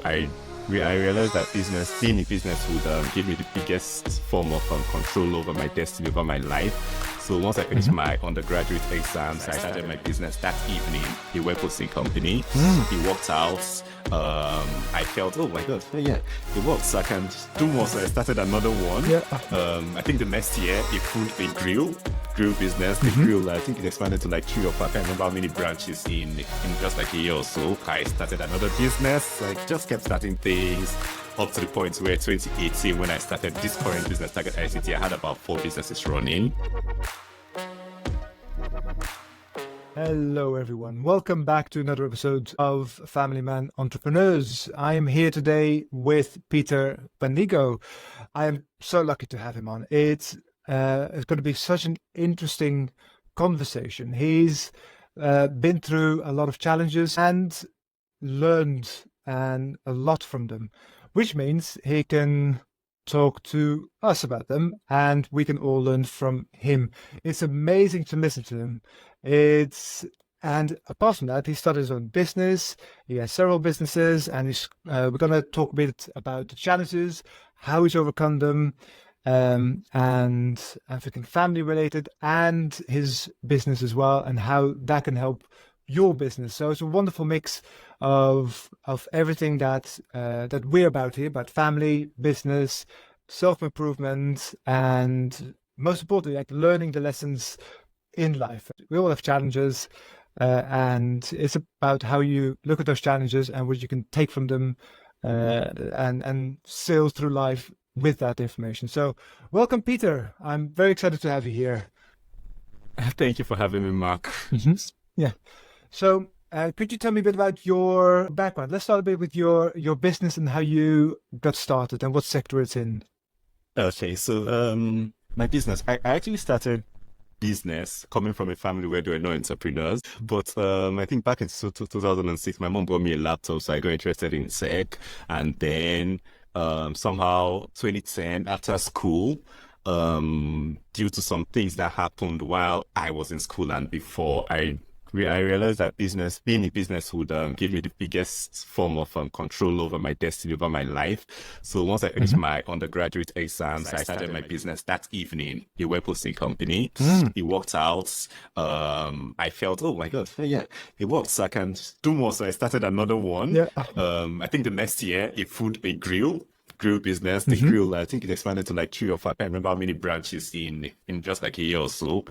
I realized that being in business would give me the biggest form of control over my destiny, over my life. So once I finished my undergraduate exams, I started my business that evening, a web hosting company. It worked out. I felt, oh my God, yeah, it worked. So I can do more. So I started another one. Yeah. I think the next year, a grill business. The grill, I think it expanded to like 3 or 4. I can't remember how many branches in just like a year or so. I started another business. I just kept starting things up to the point where 2018, when I started this current business, Target ICT, I had about 4 businesses running. Hello, everyone. Welcome back to another episode of Family Man Entrepreneurs. I am here today with Peter Banigo. I am so lucky to have him on. It's going to be such an interesting conversation. He's been through a lot of challenges and learned a lot from them, which means he can talk to us about them and we can all learn from him. It's amazing to listen to him. And apart from that, he started his own business. He has several businesses, and we're going to talk a bit about the challenges, how he's overcome them, and everything family related, and his business as well, and how that can help your business. So it's a wonderful mix of everything that we're about here, about family, business, self-improvement, and most importantly, like learning the lessons in life. We all have challenges, and it's about how you look at those challenges and what you can take from them, and sail through life with that information. So welcome, Peter. I'm very excited to have you here. Thank you for having me, Mark. Yeah. So could you tell me a bit about your background? Let's start a bit with your business and how you got started and what sector it's in. Okay, so my business, I actually started business coming from a family where there were no entrepreneurs, but I think back in 2006, my mom bought me a laptop, so I got interested in tech, and then somehow 2010, after school, due to some things that happened while I was in school and before, I realized that being in business would give me the biggest form of control over my destiny, over my life. So once I finished my undergraduate exams, I started my business that evening, a web hosting company. It worked out. I felt, oh my God, yeah, it worked. So I can do more. So I started another one. Yeah. I think the next year, a grill business. The grill, I think it expanded to like 3 or 4. I can't remember how many branches in just like a year or so.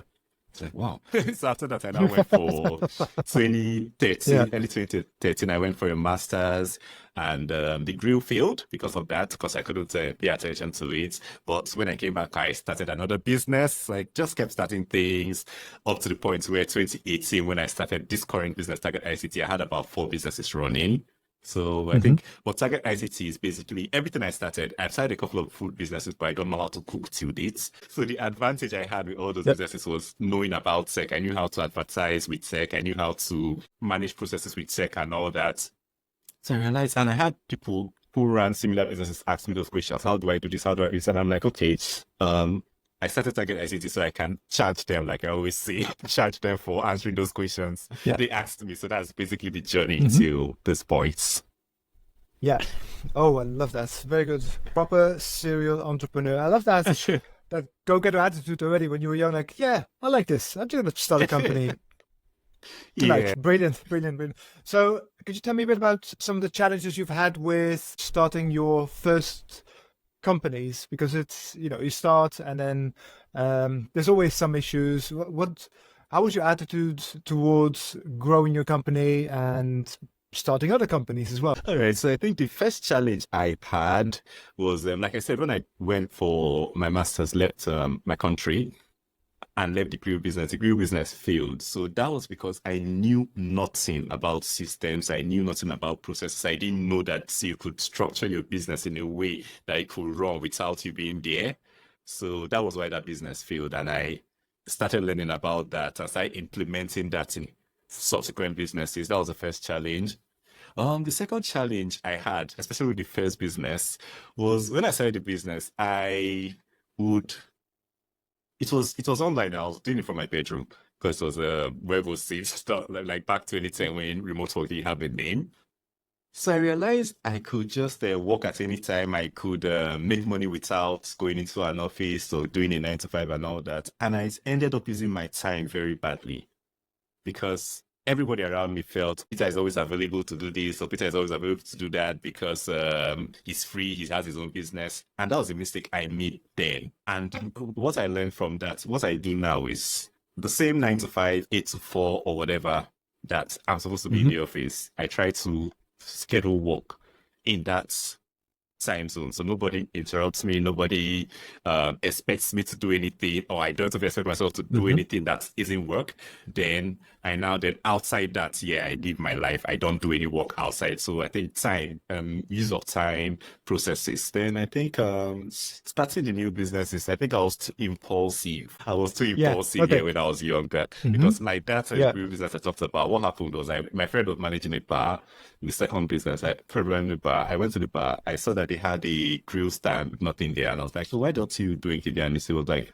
It's like, wow. So after that, I now went for 2013, early 2013, I went for a master's, and the grill failed because of that, because I couldn't pay attention to it. But when I came back, I started another business. I just kept starting things up to the point where 2018, when I started this current business, Target ICT, I had about 4 businesses running. So I think what Target ICT is basically everything I started. I've started a couple of food businesses, but I don't know how to cook till date. So the advantage I had with all those businesses was knowing about tech. I knew how to advertise with tech. I knew how to manage processes with tech and all that. So I realized, and I had people who ran similar businesses ask me those questions. How do I do this? How do I do this? And I'm like, okay, I started Target ICT so I can charge them, like I always say, charge them for answering those questions they asked me. So that's basically the journey to this point. Yeah. Oh, I love that. Very good. Proper serial entrepreneur. I love that. That go-getter attitude already when you were young. Like, yeah, I like this. I'm just going to start a company tonight. Yeah. Brilliant. So could you tell me a bit about some of the challenges you've had with starting your first companies? Because it's, you start and then there's always some issues. How was your attitude towards growing your company and starting other companies as well? All right. So I think the first challenge I had was, like I said, when I went for my master's, left my country and left the grill business failed. So that was because I knew nothing about systems. I knew nothing about processes. I didn't know that you could structure your business in a way that it could run without you being there. So that was why that business failed. And I started learning about that and started implementing that in subsequent businesses. That was the first challenge. The second challenge I had, especially with the first business, was when I started the business, it was online. I was doing it from my bedroom because it was a web hosting stuff, like back 2010 when remote work didn't have a name. So I realized I could just work at any time. I could make money without going into an office or doing a 9 to 5 and all that. And I ended up using my time very badly because everybody around me felt Peter is always available to do this, or Peter is always available to do that because he's free, he has his own business. And that was a mistake I made then. And what I learned from that, what I do now is the same 9 to 5, 8 to 4, or whatever that I'm supposed to be in the office. I try to schedule work in that time zone, so nobody interrupts me, nobody expects me to do anything, or I don't expect myself to do anything that isn't work. Then outside that, I live my life. I don't do any work outside. So I think time, use of time, processes. Then I think starting the new businesses, I think I was too impulsive. Here when I was younger, because like that business I talked about, what happened was my friend was managing a bar. The second business, I programmed the bar. I went to the bar. I saw that they had a grill stand, nothing there. And I was like, so why don't you do it there? And he was like,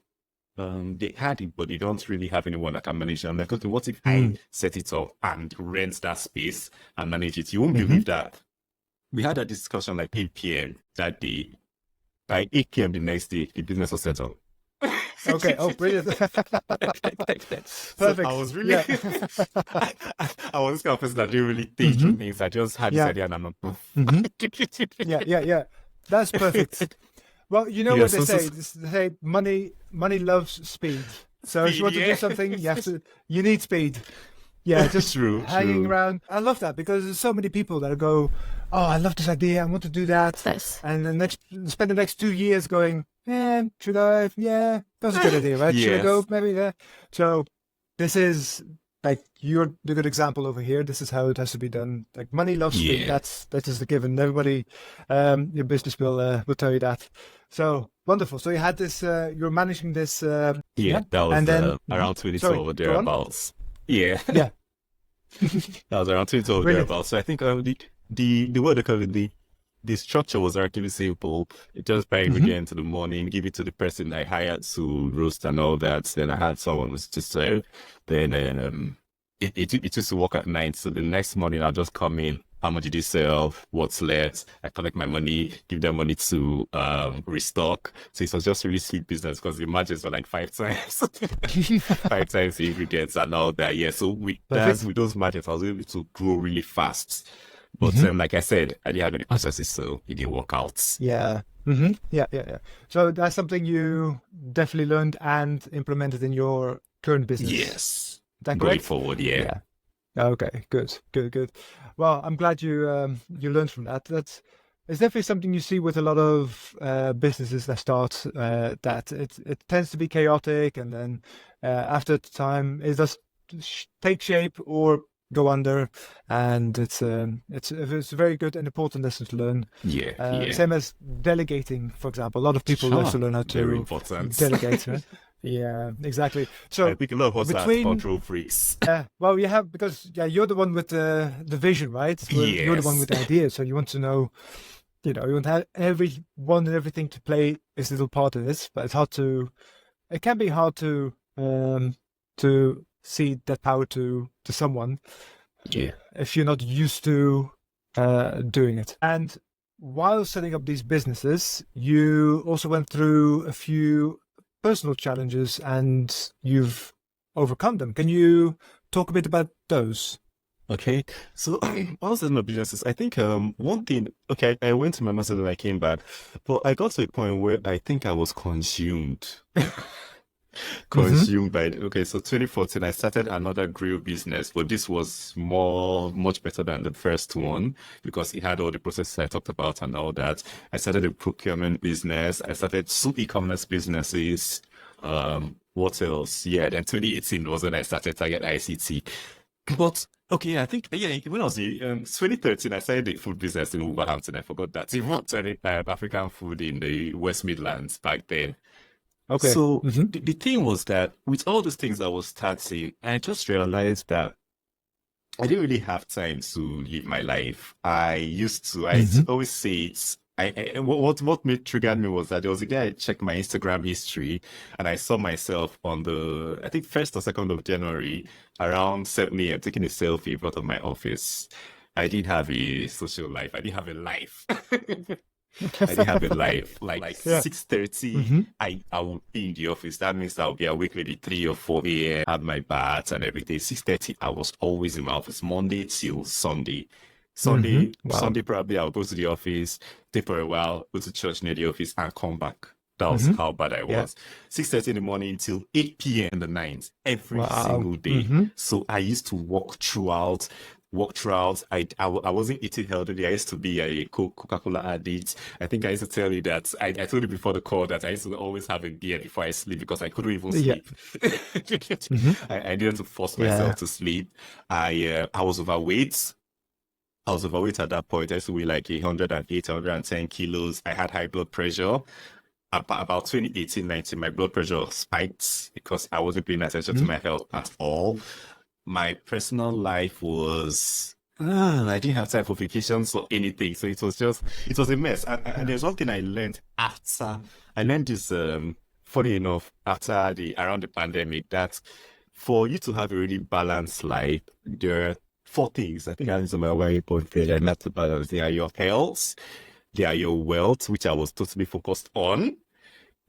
they had it, but they don't really have anyone that can manage it. I'm like, okay, what if I set it up and rent that space and manage it? You won't believe that. We had a discussion like 8 p.m. that day. By 8 p.m. the next day, the business was set up. Okay. Oh, brilliant. Perfect. So I was really, I was this kind of person that didn't really think through things. I just had this idea and I'm not. Yeah. That's perfect. Well, you know what they say. They say money loves speed. So if you want to do something, you need speed. Yeah, just hanging around. I love that because there's so many people that go, oh, I love this idea. I want to do that. Yes. And then spend the next 2 years going, should I? Yeah, that's a good idea, right? Should I go? Maybe, yeah. So this is like you're the good example over here. This is how it has to be done. Like money loves speed. That is the given. Everybody, your business will tell you that. So wonderful. So you had this. You're managing this. That was and then, around 2012 or thereabouts. Yeah. That was around 2012 or thereabouts. So I think the word they call it, the structure was actually simple. It just buy ingredients in the morning, give it to the person I hired to roast and all that. Then I had someone was just sell. Then it used to work at night. So the next morning I'll just come in. How much did you sell? What's left? I collect my money, give them money to restock. So it was just really sweet business because the margins were like 5 times, 5 times the ingredients and all that. Yeah. So with those margins, I was able to grow really fast. But like I said, I didn't have any processes, so it didn't work out. Yeah. Yeah. So that's something you definitely learned and implemented in your current business. Yes. Is that going correct? Forward, yeah. Okay. Good. Well, I'm glad you learned from that. It's definitely something you see with a lot of businesses that start. That it tends to be chaotic, and then after time, it does take shape or go under, and it's a very good and important lesson to learn. Same as delegating, for example. A lot of people have to learn how to delegate. Right? Yeah, exactly. So I think a lot of us are control freaks. Well, you have because you're the one with the vision, right? You're the one with the idea. So you want to know, you want to have everyone and everything to play its little part in this. But it can be hard to cede that power to someone if you're not used to doing it. And while setting up these businesses, you also went through a few personal challenges and you've overcome them. Can you talk a bit about those? Okay, so while setting up businesses, I think one thing, I went to my master's and I came back, but I got to a point where I think I was consumed. By so 2014 I started another grill business, but this was much better than the first one because it had all the processes I talked about and all that. I started a procurement business. I started 2 e-commerce businesses. What else? Then 2018 was when I started Target ICT. But I think when I was in 2013 I started the food business in Wolverhampton. I forgot that. It was African food in the West Midlands back then. Okay. So the thing was that with all these things I was starting, I just realized that I didn't really have time to live my life. I always say what triggered me was that there was a day I checked my Instagram history and I saw myself on I think 1st or 2nd of January around 7 a.m. taking a selfie in front of my office. I didn't have a social life. I didn't have a life. I didn't have a life. Like Yeah. 6:30, I will be in the office. That means I'll be awake maybe 3 or 4 a.m., have my bath and everything. 6:30, I was always in my office, Monday till Sunday. Wow. Sunday probably I'll go to the office, stay for a while, go to church near the office and come back. That was how bad I was. 6:30 in the morning till 8 p.m. in the night, every Wow. single day. So I used to walk throughout. I wasn't eating healthily. I used to be a Coca-Cola addict. I think I used to tell you that I told you before the call that I used to always have a beer before I sleep because I couldn't even sleep. I needed to force myself to sleep. I was overweight. I was overweight at that point. I used to weigh like 108, 110 kilos. I had high blood pressure. About 2018-19, my blood pressure spiked because I wasn't paying attention to my health at all. My personal life was, I didn't have time for vacations or anything. So it was a mess. And there's one thing I learned after, I learned this, funny enough, around the pandemic, that for you to have a really balanced life, there are 4 things. I think I need my very important thing, and that's the balance. They are your health, they are your wealth, which I was totally focused on.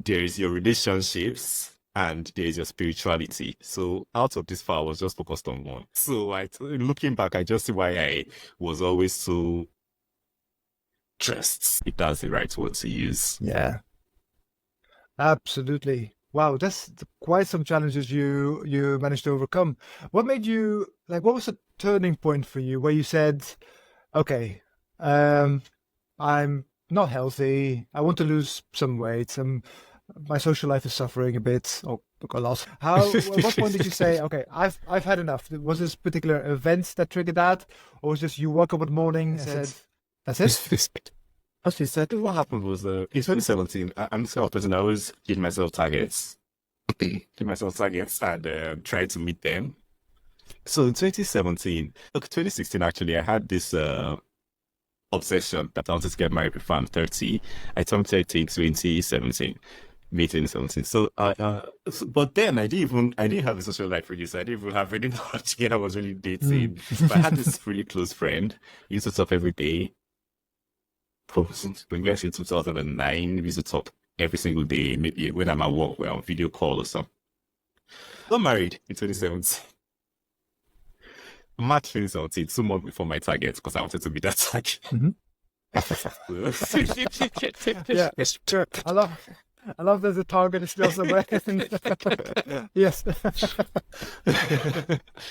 There is your relationships, and there is your spirituality. So out of this far, I was just focused on one. So looking back, I just see why I was always so stressed, if that's the right word to use. Yeah. Absolutely. Wow, that's quite some challenges you managed to overcome. What made you what was the turning point for you where you said, okay, I'm not healthy. I want to lose some weight. My social life is suffering a bit. Oh, got lost. At what point did you say, okay, I've had enough? Was this particular event that triggered that, or was just you woke up one morning and said, that's it? Actually, said what happened was in 2017. I'm the sort of person I always give myself targets, and try to meet them. So in 2017, 2016 actually, I had this obsession that I wanted to get married before I'm 30. I turned 30 in 2017. May 2017. So, but then I didn't have a social life really, so I didn't even have any knowledge yet. I was really dating. But I had this really close friend. We used to talk every day. When we were in 2009, we used to talk every single day. Maybe when I'm at work, we're on video call or something. Got married in 2017. March 2017, 2 months before my target, because I wanted to be that target. Yeah, it's true. I love there's a target is still somewhere. Yes.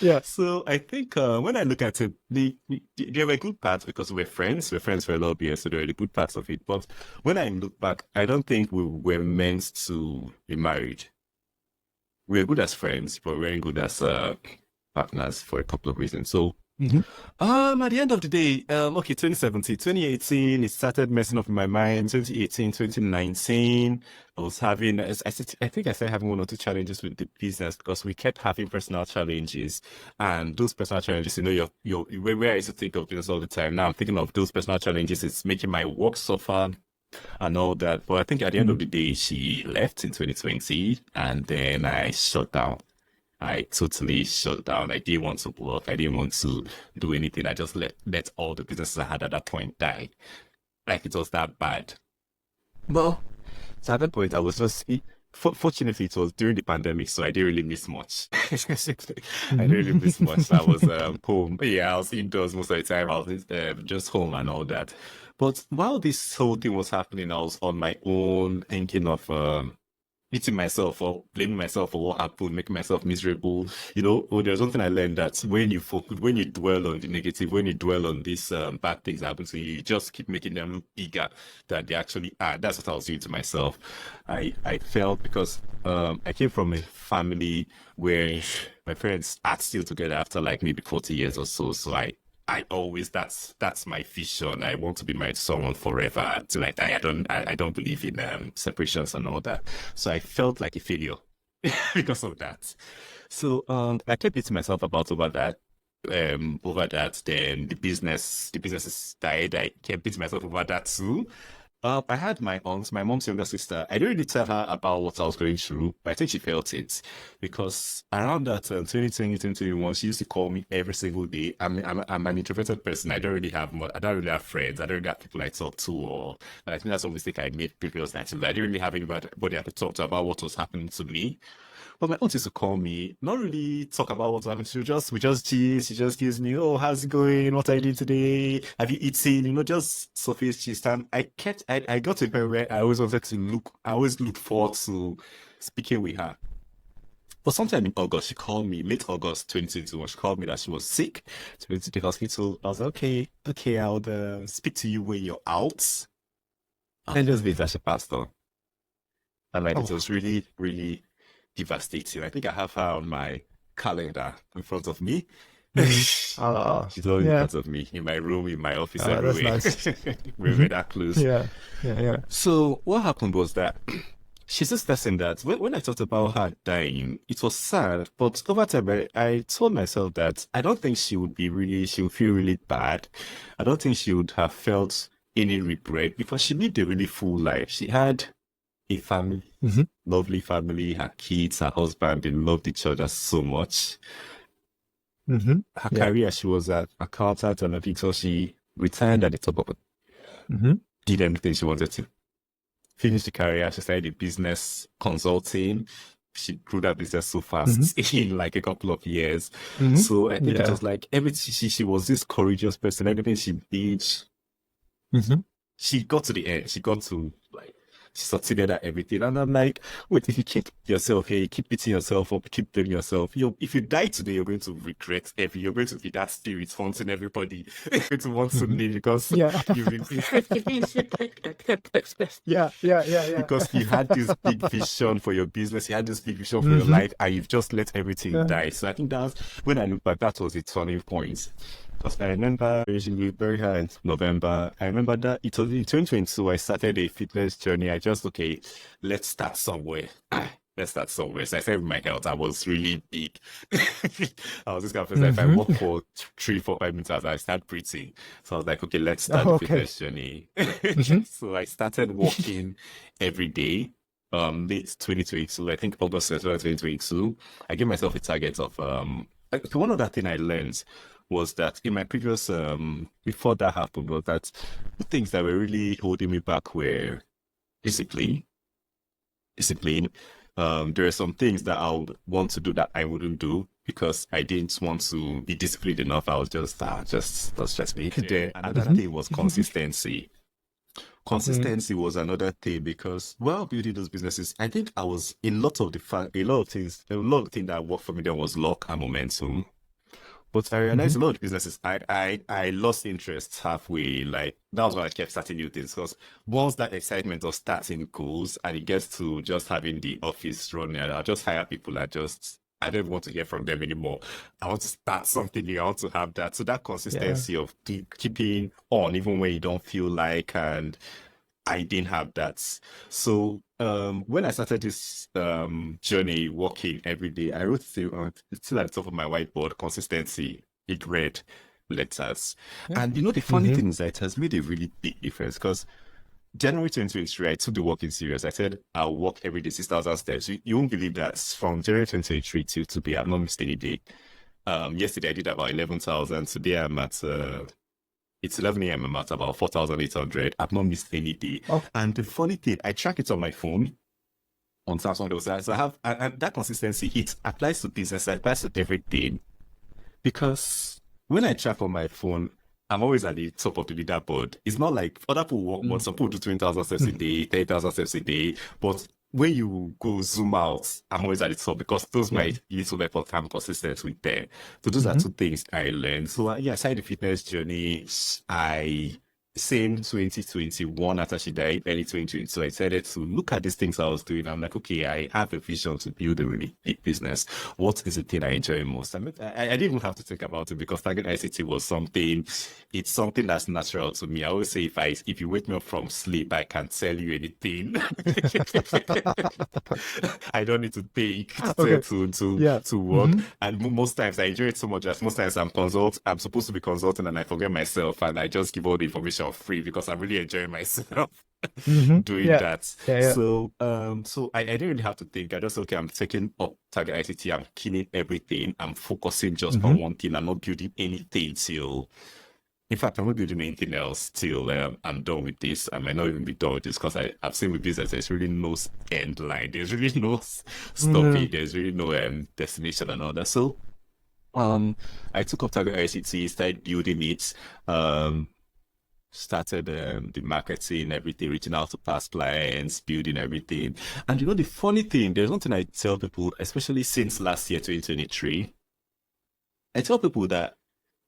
Yeah. So I think when I look at it, there were good parts because we're friends. We're friends for a lot of years, so there are the good parts of it. But when I look back, I don't think we were meant to be married. We were good as friends, but we weren't good as partners for a couple of reasons. So at the end of the day, 2017, 2018, it started messing up in my mind. 2018, 2019, I was having, I think I started having 1 or 2 challenges with the business because we kept having personal challenges. And those personal challenges, where I used to think of business all the time. Now I'm thinking of those personal challenges. It's making my work suffer and all that. But I think at the end of the day, she left in 2020 and then I shut down. I totally shut down. I didn't want to work. I didn't want to do anything. I just let all the businesses I had at that point die. Like it was that bad. Well, so at that point, I was just, fortunately, it was during the pandemic, so I didn't really miss much. I didn't really miss much. I was home. Yeah, I was indoors most of the time. I was just home and all that. But while this whole thing was happening, I was on my own thinking of beating myself up, blaming myself for what happened, making myself miserable. There's something I learned that when you dwell on the negative, when you dwell on these bad things that happen to you, you just keep making them look bigger than they actually are. That's what I was doing to myself. I felt because I came from a family where my parents are still together after like maybe 40 years or so. So I always, that's my vision. I want to be married to someone forever till I die. I don't believe in separations and all that. So I felt like a failure because of that. So I kept beating myself over that. Then the businesses died. I kept beating myself over that too. I had my aunt, my mom's younger sister. I didn't really tell her about what I was going through, but I think she felt it because around that 2020, 2021, she used to call me every single day. I'm an introverted person. I don't really have much, I don't really have friends. I don't really have people I talk to, or I think that's a mistake I made previous nights. I didn't really have anybody I could talk to about what was happening to me. But my aunt used to call me, not really talk about what's happening. We just cheese. She just gives me, oh, how's it going? What are you doing today? Have you eaten? Just surface cheese. And I got to a point where I always wanted to I always look forward to speaking with her. But sometime in August, she called me, late August 2021, she called me that she was sick. She went to the hospital. I was like, okay, I'll speak to you when you're out. And just be that she passed on. And it was really, really devastating. I think I have her on my calendar in front of me. She's always in front of me, in my room, in my office, everywhere. That's nice. We're that close. Yeah. So what happened was that she's just person that when I talked about her dying, it was sad. But over time, I told myself that I don't think she would feel really bad. I don't think she would have felt any regret because she lived a really full life. She had a family, lovely family, her kids, her husband, they loved each other so much. Her career, she was an accountant and I think so she retired at the top of it. Did anything she wanted to. Finished the career, she started a business consulting. She grew that business so fast in like a couple of years. So I think it was like everything, she was this courageous person. Everything she did, she got to the end. She got to she succeeded at everything. And I'm like, wait, if you keep yourself here, you keep beating yourself up, keep blaming yourself, if you die today, you're going to regret everything. You're going to be that spirit haunting everybody. You're going to want to leave because you've been... Because you had this big vision for your business, you had this big vision for your life, and you've just let everything die. So I think that's, when I look back, that was a turning point. Because I remember originally very high in November. I remember that it was in 2022, I started a fitness journey. I just, let's start somewhere. So I said with my health, I was really big. I was this kind of person, if I walk for 3, 4, 5 minutes, I start breathing. So I was like, let's start the fitness journey. So I started walking every day. Late 2022, I think August 2022. I gave myself a target of, one other thing I learned was that in my previous, before that happened, was that the things that were really holding me back were discipline. There are some things that I would want to do that I wouldn't do because I didn't want to be disciplined enough. I was just me. Then another thing was consistency. Consistency was another thing because while building those businesses, I think I was in a lot of things that worked for me. There was luck and momentum. But I realized a lot of businesses, I lost interest halfway. Like, that was when I kept starting new things. Because once that excitement of starting goes and it gets to just having the office running, I'll just hire people I don't want to hear from them anymore. I want to start something new. I want to have that. So that consistency of keeping on, even when you don't feel like, and I didn't have that. So when I started this journey, walking every day, I wrote still at the top of my whiteboard, consistency, big red letters. And the funny thing is that it has made a really big difference because January 2023, I took the walking serious. I said, I'll walk every day, 6,000 steps. You won't believe that from January 2023 till today, I've not missed any day. Yesterday, I did about 11,000. Today, I'm at... it's 11 a.m. I'm at about 4,800. I've not missed any day. And the funny thing, I track it on my phone, on Samsung. So I have, and that consistency, it applies to business, it applies to everything. Because when I track on my phone, I'm always at the top of the leaderboard. It's not like other people walk more. Some people do 20,000 steps a day, 10,000 steps a day. But when you go zoom out, I'm always at the top because those might little effort I'm consistent with them. So those are two things I learned. So I started the fitness journey. Same 2021 after she died, early 2020. So I decided to look at these things I was doing. I'm like, I have a vision to build a really big business. What is the thing I enjoy most? I didn't even have to think about it because target ICT was it's something that's natural to me. I always say if you wake me up from sleep, I can tell you anything. I don't need to think to work. And most times I enjoy it so much that most times I'm supposed to be consulting and I forget myself and I just give all the information free because I'm really enjoying myself. doing Yeah. that. Yeah. Yeah. So I didn't really have to think. I just, okay, I'm taking up Target ICT, I'm killing everything, I'm focusing just on one thing, I'm not building anything till, in fact, I'm not building anything else till I'm done with this. I might not even be done with this because I've seen with business, there's really no end line. There's really no stopping. There's really no destination and all that. So I took up Target ICT, started building it, started the marketing, everything, reaching out to past clients, building everything. And you know, the funny thing, there's one thing I tell people, especially since last year, 2023, I tell people that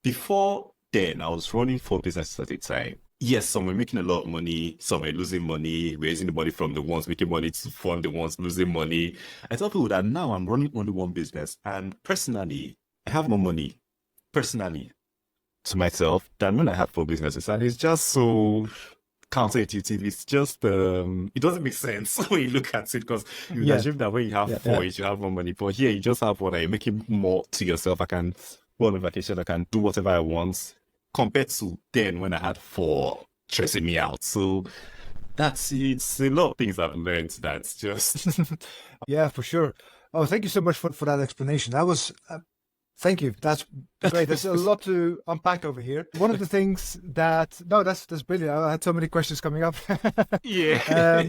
before then, I was running 4 businesses at a time. Yes, some were making a lot of money, some were losing money, raising the money from the ones making money to fund the ones losing money. I tell people that now I'm running only one business, and personally, I have more money, personally, to myself than when I had 4 businesses. And it's just so counterintuitive. It's just, it doesn't make sense when you look at it, because you would assume that when you have four, you should have more money. But here, you just have one, you're making more to yourself. I can go on vacation, I can do whatever I want, compared to then when I had 4 stressing me out. So it's a lot of things I've learned that's just... Yeah, for sure. Oh, thank you so much for that explanation. That was... Thank you. That's great. There's a lot to unpack over here. One of the things that's brilliant. I had so many questions coming up. Yeah.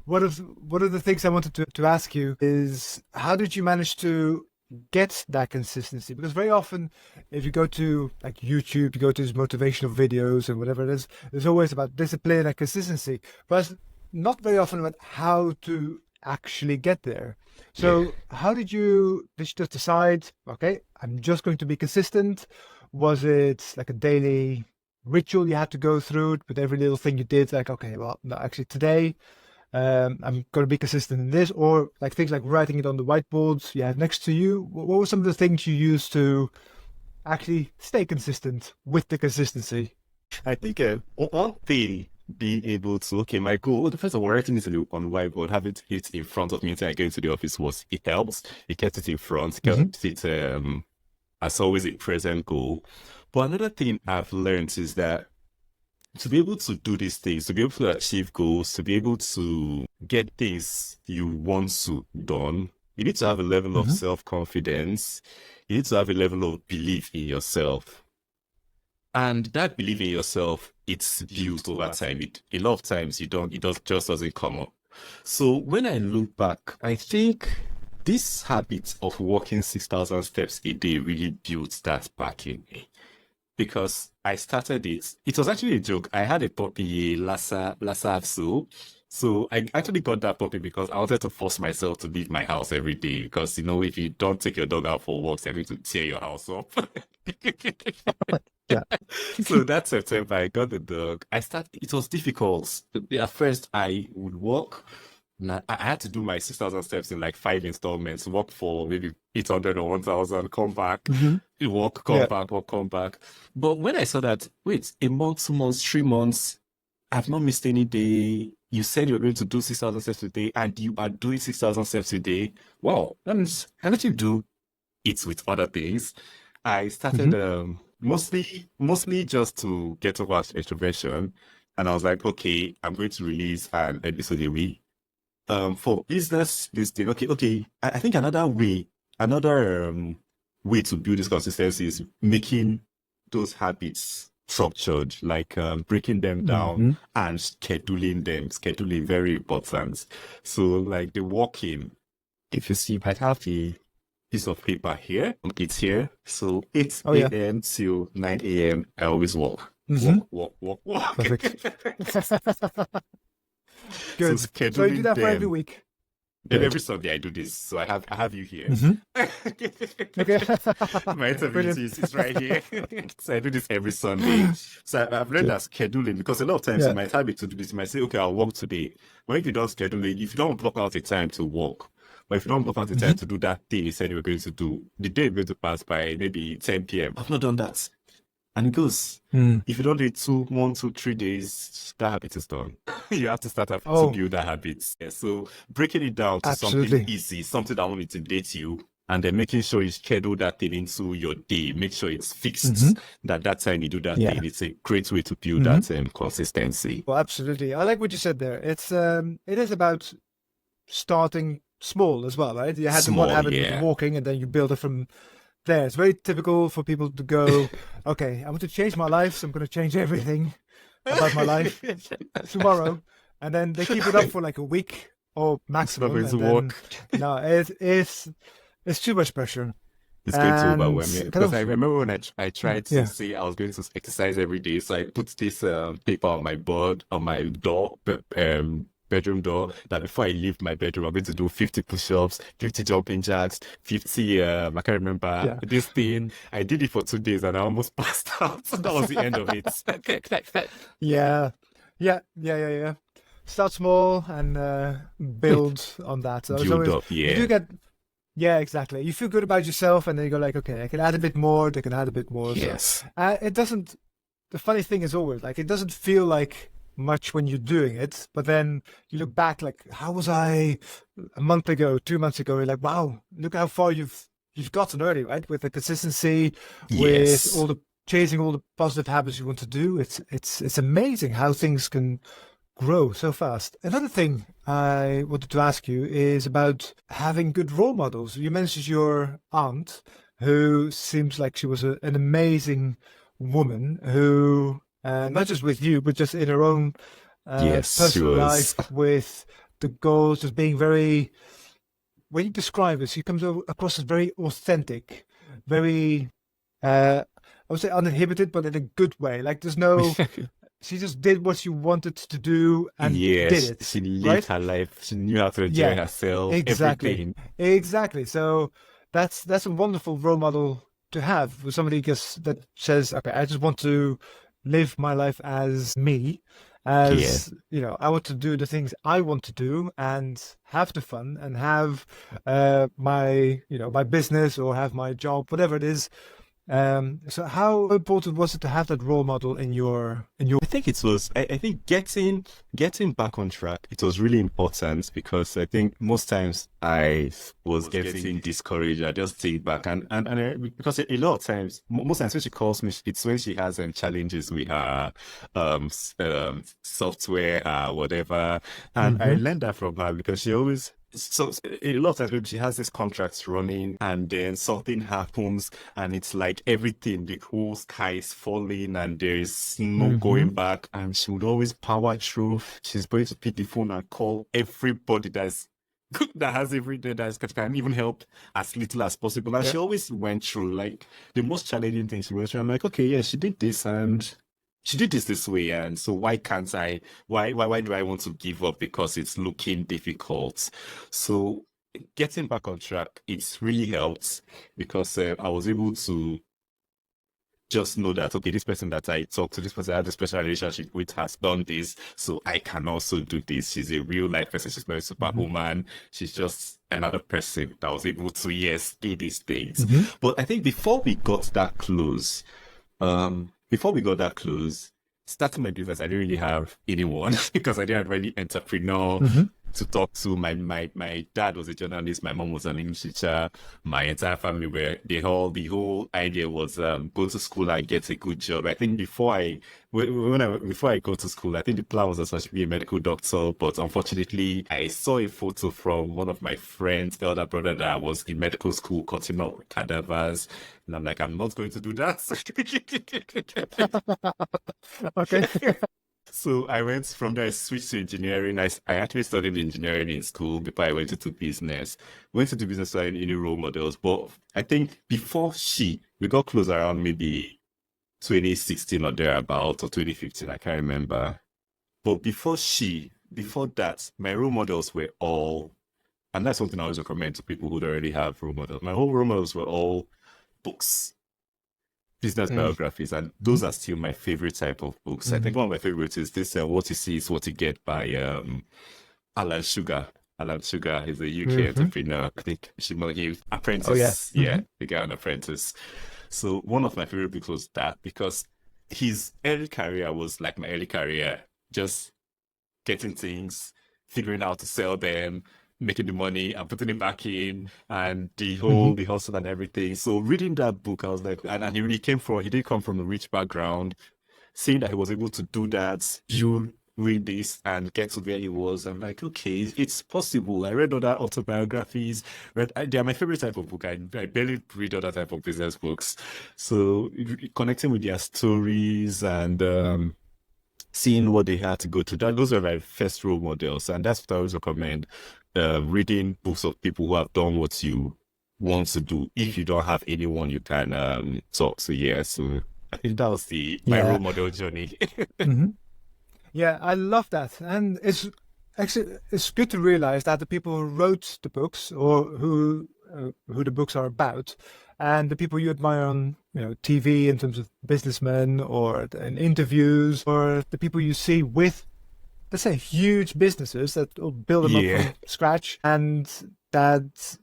One of the things I wanted to ask you is, how did you manage to get that consistency? Because very often, if you go to like YouTube, you go to these motivational videos and whatever it is, there's always about discipline and consistency, but it's not very often about how to actually get there. So how did you just decide, okay, I'm just going to be consistent? Was it like a daily ritual you had to go through with every little thing you did? Like, okay, well, no, actually today, I'm going to be consistent in this, or like things like writing it on the whiteboards you have next to you. What were some of the things you used to actually stay consistent with the consistency? I think one thing, being able to, okay, my goal, the first of all, writing it on the whiteboard, having it in front of me until I get into the office it helps. It kept it in front, kept it as always a present goal. But another thing I've learned is that to be able to do these things, to be able to achieve goals, to be able to get things you want to done, you need to have a level of self-confidence. You need to have a level of belief in yourself. And that belief in yourself, it's built over time. A lot of times just doesn't come up. So when I look back, I think this habit of walking 6,000 steps a day really built that back in me. Because I started it. It was actually a joke. I had a puppy, Lhasa Apso. So I actually got that puppy because I wanted to force myself to leave my house every day. Because, you know, if you don't take your dog out for walks, you're going to tear your house up. Yeah. So that September, I got the dog. It was difficult. At first, I would walk. I had to do my 6,000 steps in like 5 installments, walk for maybe 800 or 1,000, come back, walk, come back, walk, come back. But when I saw that, wait, a month, 2 months, 3 months, I've not missed any day. You said you're going to do 6,000 steps a day, and you are doing 6,000 steps a day. Wow. And how did you do it with other things? I started mostly just to get over extroversion. And I was like, okay, I'm going to release an episode a week. For business, this thing, okay. I think another way to build this consistency is making those habits structured, like breaking them down and scheduling them. Scheduling, very important. So like the walking, if you see, I have a piece of paper here. It's here. So 8 a.m. till 9 a.m. I always walk. Walk. Perfect. Good. So you do that for every week? And every Sunday I do this. So I have you here. Okay. My interview is right here. So I do this every Sunday. So I've learned that scheduling, because a lot of times you might have it to do this. You might say, okay, I'll walk today. But if you don't schedule it, if you don't block out a time to walk, but if you don't block out the time to do that thing you said you were going to do, the day is going to pass by maybe 10 p.m. I've not done that. And it goes, if you don't do it 1, 2, 3 days, that habit is done. You have to start to build that habit. Yeah, so breaking it down to something easy, something that won't intimidate you, and then making sure you schedule that thing into your day, make sure it's fixed, that time you do that thing. It's a great way to build that consistency. Well, absolutely. I like what you said there. It is about starting small as well, right? You had the one habit with walking, and then you build it from there. It's very typical for people to go, okay, I want to change my life, so I'm going to change everything about my life tomorrow. And then they keep it up for like a week or maximum. No, it's too much pressure. It's going to overwhelm me. Because I remember when I tried to say I was going to exercise every day, so I put this paper on my board, on my door, bedroom door, that before I leave my bedroom, I'm going to do 50 push-ups, 50 jumping jacks, 50, I can't remember this thing. I did it for 2 days and I almost passed out. So that was the end of it. Yeah. Start small and build on that. So build up, you do get, exactly. You feel good about yourself, and then you go like, okay, I can add a bit more. They can add a bit more. Yes. So, it doesn't. The funny thing is always like it doesn't feel like much when you're doing it, but then you look back like, how was I a month ago, 2 months ago? You're like, wow, look how far you've gotten already, right? With the consistency, with all the chasing all the positive habits you want to do. It's amazing how things can grow so fast. Another thing I wanted to ask you is about having good role models. You mentioned your aunt, who seems like she was an amazing woman who, not just with you, but just in her own personal life, with the goals, just being very, when you describe it, she comes across as very authentic, very, I would say uninhibited, but in a good way. Like there's no... She just did what she wanted to do and did it. She lived her life. She knew how to enjoy herself. Exactly. Everything. Exactly. So that's a wonderful role model to have, with somebody that says, okay, I just want to live my life as me, as I want to do the things I want to do and have the fun and have my business or have my job, whatever it is. So how important was it to have that role model in your I think it was, I think getting back on track, it was really important, because I think most times I was getting discouraged. I just take back and because a lot of times, most times when she calls me, it's when she has challenges with her software, whatever. And I learned that from her, because she always, so a lot of times she has these contracts running, and then something happens, and it's like everything, the whole sky is falling, and there is no going back. And she would always power through. She's going to pick the phone and call everybody that has everything that can even help as little as possible. And she always went through like the most challenging things. She went through. I'm like, okay, yeah, she did this, and she did this way, and so why can't I? Why do I want to give up because it's looking difficult? So getting back on track, it's really helped, because I was able to just know that, okay, this person that I talk to, this person I had a special relationship with, has done this, so I can also do this. She's a real life person. She's not a superwoman. She's just another person that was able to, do these things. But I think before we got that close, starting my business, I didn't really have anyone because I didn't have any entrepreneur to talk to. My dad was a journalist, my mom was an English teacher, my entire family were, the whole idea was go to school and get a good job. I think before I go to school, I think the plan was I should be a medical doctor, but unfortunately I saw a photo from one of my friends, the other brother, that was in medical school cutting up cadavers, and I'm like, I'm not going to do that. Okay. So I went from there, I switched to engineering. I actually studied engineering in school before I went into business. Went into business without any role models. But I think before we got close around maybe 2016 or thereabout, or 2015, I can't remember. But before that, my role models were all, and that's something I always recommend to people who already have role models. My whole role models were all books. Business biographies, and those are still my favorite type of books. I think one of my favorites is this What You See Is What You Get by Alan Sugar. Alan Sugar is a UK entrepreneur. I think he Apprentice. The guy on Apprentice. So one of my favorite books was that, because his early career was like my early career, just getting things, figuring out how to sell them, making the money and putting it back in and the whole the hustle and everything. So reading that book, I was like, and he did come from a rich background. Seeing that he was able to do that, you read this and get to where he was. I'm like, okay, it's possible. I read other autobiographies. They are my favorite type of book. I barely read other type of business books. So connecting with their stories and seeing what they had to go through, those are my first role models. And that's what I always recommend. Reading books of people who have done what you want to do. If you don't have anyone you can talk to, yeah. So I think that was my role model journey. Yeah, I love that, and it's good to realize that the people who wrote the books or who the books are about, and the people you admire on TV in terms of businessmen or in interviews, or the people you see with, let's say, huge businesses that will build them up from scratch and that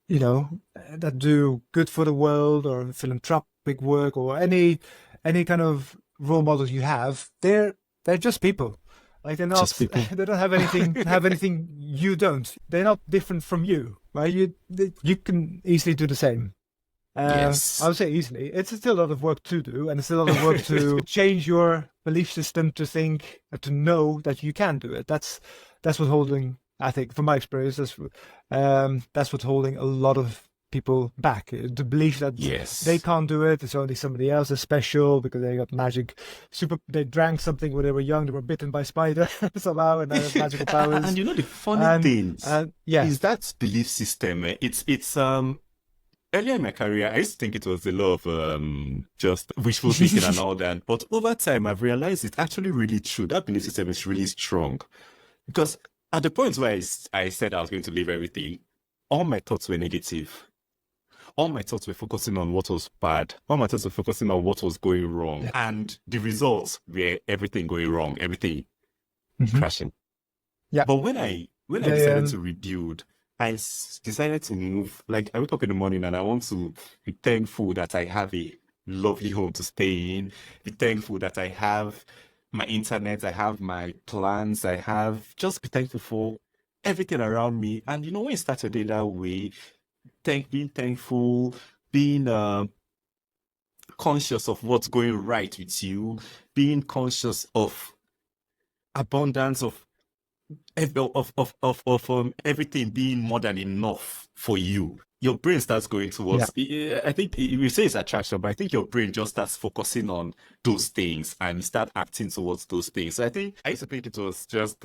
that do good for the world or philanthropic work or any kind of role models you have, they're just people. Like they're not they don't have anything you don't. They're not different from you, right? You can easily do the same. Yes. I would say easily. It's still a lot of work to do, and it's still a lot of work to change your belief system to think, to know that you can do it. That's what holding, I think, from my experience, that's what's holding a lot of people back. The belief that they can't do it, it's only somebody else is special because they got magic they drank something when they were young, they were bitten by a spider somehow and they have magical powers. And the funny thing is that belief system, it's earlier in my career, I used to think it was a lot of just wishful thinking and all that. But over time, I've realized it's actually really true. That belief system is really strong. Because at the point where I said I was going to leave everything, all my thoughts were negative. All my thoughts were focusing on what was bad. All my thoughts were focusing on what was going wrong. Yeah. And the results were everything going wrong, everything crashing. Yeah. But when I decided to rebuild, I decided to move. Like, I wake up in the morning and I want to be thankful that I have a lovely home to stay in. Be thankful that I have my internet, I have my plans, just be thankful for everything around me. And when you start your day that way, being thankful, being conscious of what's going right with you, being conscious of abundance of everything being more than enough for you, your brain starts going towards, I think we say it's attraction, but I think your brain just starts focusing on those things and start acting towards those things. So I used to think it was just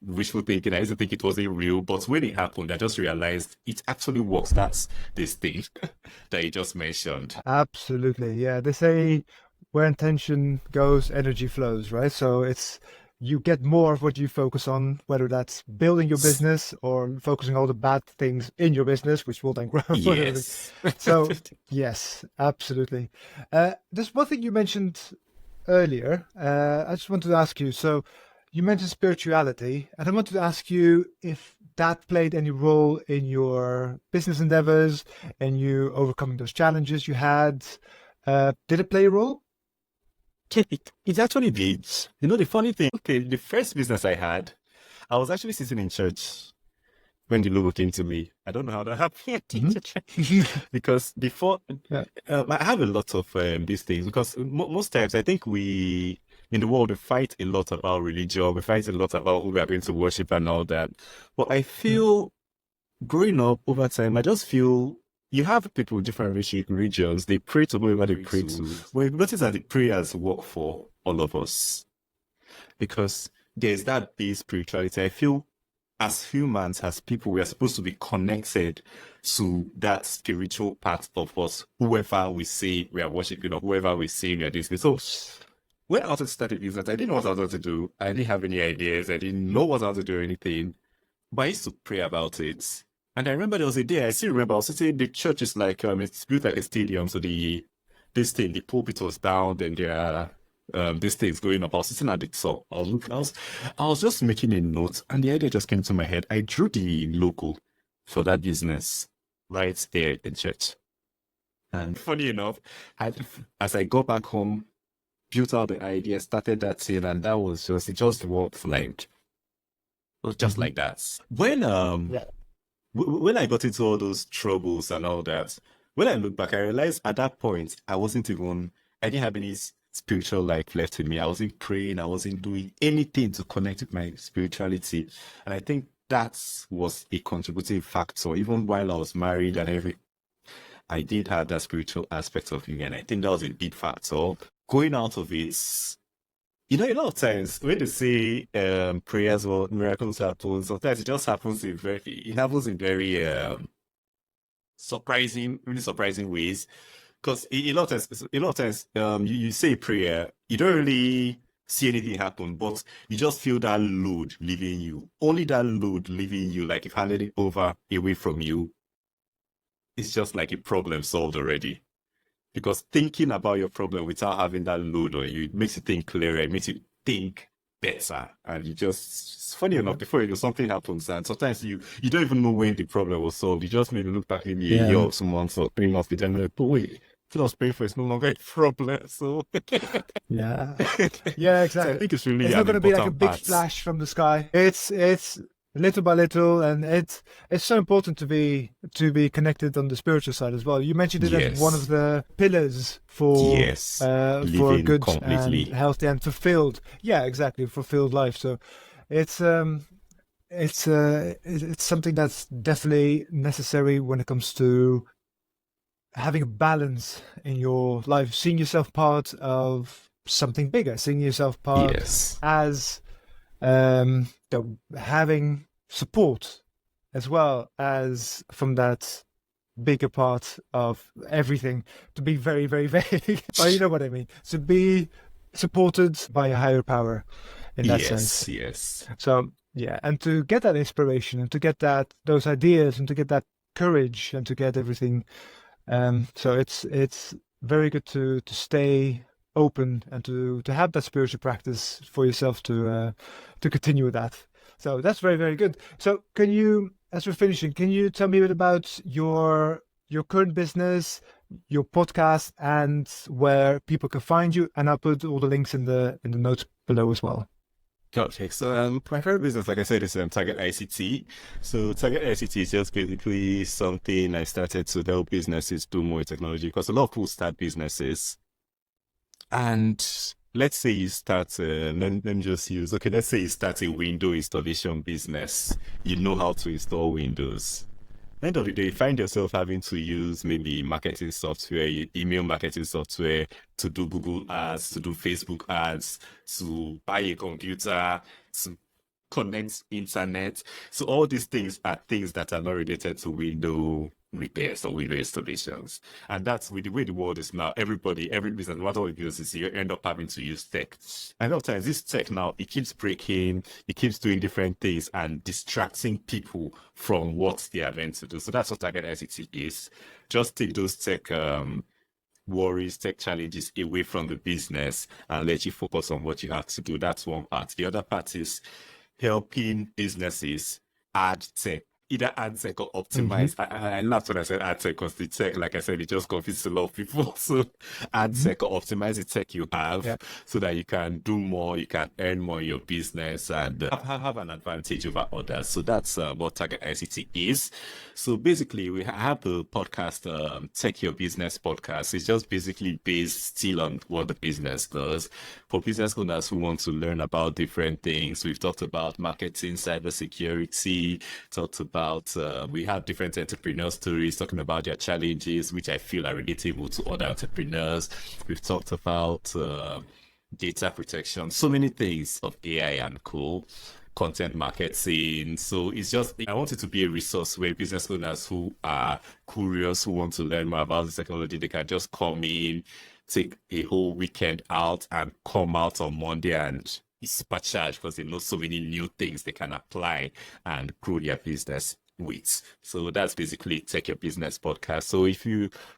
wishful thinking. I used to think it wasn't real, but when it happened, I just realized it actually works. That's this thing that you just mentioned. Absolutely. Yeah. They say where intention goes, energy flows, right? So you get more of what you focus on, whether that's building your business or focusing on all the bad things in your business, which will then grow. Yes. So, yes, absolutely. There's one thing you mentioned earlier. I just wanted to ask you. So you mentioned spirituality, and I wanted to ask you if that played any role in your business endeavors and you overcoming those challenges you had. Did it play a role? It actually did. The funny thing, the first business I had, I was actually sitting in church when the logo came to me. I don't know how that happened. Because before, I have a lot of these things, because most times I think in the world, we fight a lot about religion, we fight a lot about who we are going to worship and all that. But I feel growing up over time, I just feel you have people with different religions. They pray to whoever they pray to. Well, you notice that the prayers work for all of us. Because there's that base spirituality. I feel as humans, as people, we are supposed to be connected to that spiritual part of us, whoever we say we are worshiping or whoever we say we are doing. So when I wanted to start a business, I didn't know what I was going to do. I didn't have any ideas. I didn't know what I was going to do or anything. But I used to pray about it. And I remember there was a day, I still remember, I was sitting, the church is like, it's built like a stadium, so the pulpit was down, and there are these things going up. I was sitting at the top, I was just making a note, and the idea just came to my head. I drew the logo for that business right there in church. And funny enough, as I got back home, built out the idea, started that thing, and that was it just worked like Well, just like that. When Yeah. when I got into all those troubles and all that, when I look back, I realized at that point I didn't have any spiritual life left in me. I wasn't praying, I wasn't doing anything to connect with my spirituality. And I think that was a contributing factor. Even while I was married and everything, I did have that spiritual aspect of me. And I think that was a big factor. Going out of it, a lot of times when they say prayers or miracles happen, sometimes it happens in very really surprising ways. Because a lot of times, you say a prayer, you don't really see anything happen, but you just feel that load leaving you. Only that load leaving you, like if handed it over away from you, it's just like a problem solved already. Because thinking about your problem without having that load on you, it makes you think clearer, it makes you think better. And it's funny enough, before something happens, and sometimes you don't even know when the problem was solved. You just maybe look back in a year or 2 months or 3 months later and you're like, but wait, what I was paying for is no longer a problem. So Yeah. Yeah, so I exactly. think it's really It's an not going to be like a important big part. flash from the sky. It's little by little, and it's so important to be connected on the spiritual side as well. You mentioned it as one of Yes. the pillars Yes. for a Living good and completely. healthy and fulfilled. Yeah, exactly, fulfilled life. So it's it's something that's definitely necessary when it comes to having a balance in your life, seeing yourself part of something bigger, seeing yourself part Yes. as having support as well as from that bigger part of everything, to be very, very vague, but you know what I mean. To be supported by a higher power in that sense. Yes. Yes. So yeah, and to get that inspiration and to get those ideas and to get that courage and to get everything. So it's very good to stay open and to have that spiritual practice for yourself to continue with that. So that's very, very good. So can you, as we're finishing, can you tell me a bit about your current business, your podcast, and where people can find you? And I'll put all the links in the notes below as well. Okay, so my favorite business, like I said, is Target ICT. So Target ICT is just basically something I started to help businesses do more with technology, because a lot of people start businesses and let's say you start, let me just use, okay, let's say you start a window installation business. You know how to install Windows. End of the day, you find yourself having to use maybe marketing software, email marketing software, to do Google ads, to do Facebook ads, to buy a computer, to connect internet. So all these things are things that are not related to window repairs or window installations. And that's with the way the world is now. Every business, no matter what it is, you end up having to use tech. And a lot of times this tech now, it keeps breaking, it keeps doing different things and distracting people from what they are meant to do. So that's what Target ICT is. Just take those tech worries, tech challenges away from the business and let you focus on what you have to do. That's one part. The other part is helping businesses add tech, either add tech or optimize. I laughed when I said add tech, because the tech, like I said, it just confuses a lot of people. So add tech or optimize the tech you have so that you can do more, you can earn more in your business and have an advantage over others. So that's what Target ICT is. So basically, we have the podcast, Tech Your Business podcast. It's just basically based still on what the business does. For business owners who want to learn about different things, we've talked about marketing, cybersecurity, talked about, we have different entrepreneur stories talking about their challenges, which I feel are relatable to other entrepreneurs. We've talked about data protection, so many things of AI and content marketing. So it's just, I want it to be a resource where business owners who are curious, who want to learn more about the technology, they can just come in, take a whole weekend out and come out on Monday and be supercharged, because they know so many new things they can apply and grow their business with. So that's basically Tech Your Business podcast. So if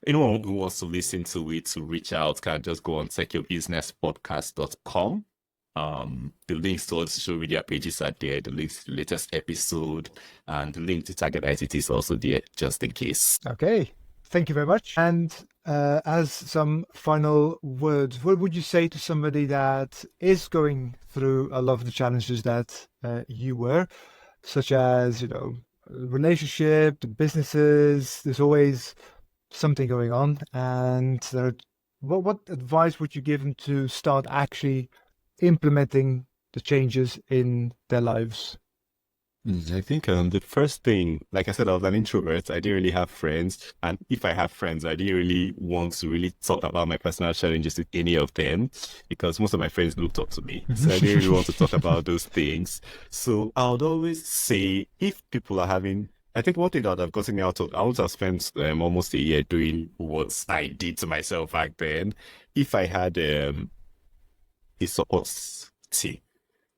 anyone who wants to listen to it, to reach out, can just go on techyourbusinesspodcast.com. The links to all the social media pages are there, the links to the latest episode, and the link to Target ICT is also there, just in case. Okay, thank you very much. And as some final words, what would you say to somebody that is going through a lot of the challenges that you were, such as, relationship, the businesses. There's always something going on. And what advice would you give them to start actually implementing the changes in their lives? I think the first thing, like I said, I was an introvert. I didn't really have friends. And if I have friends, I didn't really want to really talk about my personal challenges with any of them because most of my friends looked up to me. So I didn't really want to talk about those things. So I would always say if people are having, I think one thing that have gotten me out of, I would have spent almost a year doing what I did to myself back then. If I had a support team,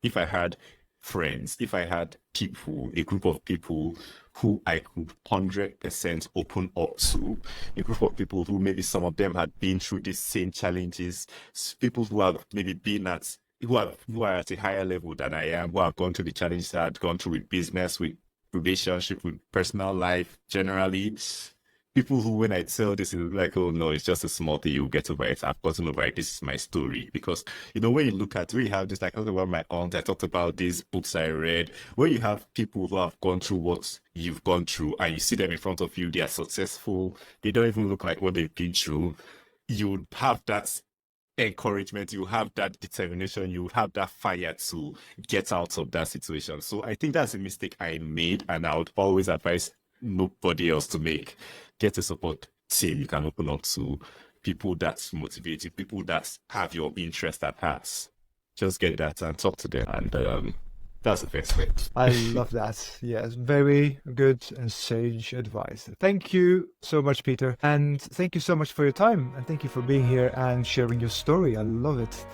if I had friends, if I had people, a group of people who I could 100% open up to, a group of people who maybe some of them had been through the same challenges, people who have maybe been at, who are at a higher level than I am, who have gone through the challenges I had gone through with business, with relationship, with personal life, generally. People who, when I tell this, is like, oh no, it's just a small thing, you'll get over it. I've gotten over it. This is my story. Because, when you look at, we have this, like, I talked about my aunt, I talked about these books I read, where you have people who have gone through what you've gone through, and you see them in front of you, they are successful, they don't even look like what they've been through. You would have that encouragement, you have that determination, you have that fire to get out of that situation. So I think that's a mistake I made, and I would always advise nobody else to make. Get a support team you can open up to, people that's motivated, people that have your interest at heart. Just get that and talk to them, and that's the best way. I love that. Yes, very good and sage advice. Thank you so much, Peter. And thank you so much for your time. And thank you for being here and sharing your story. I love it.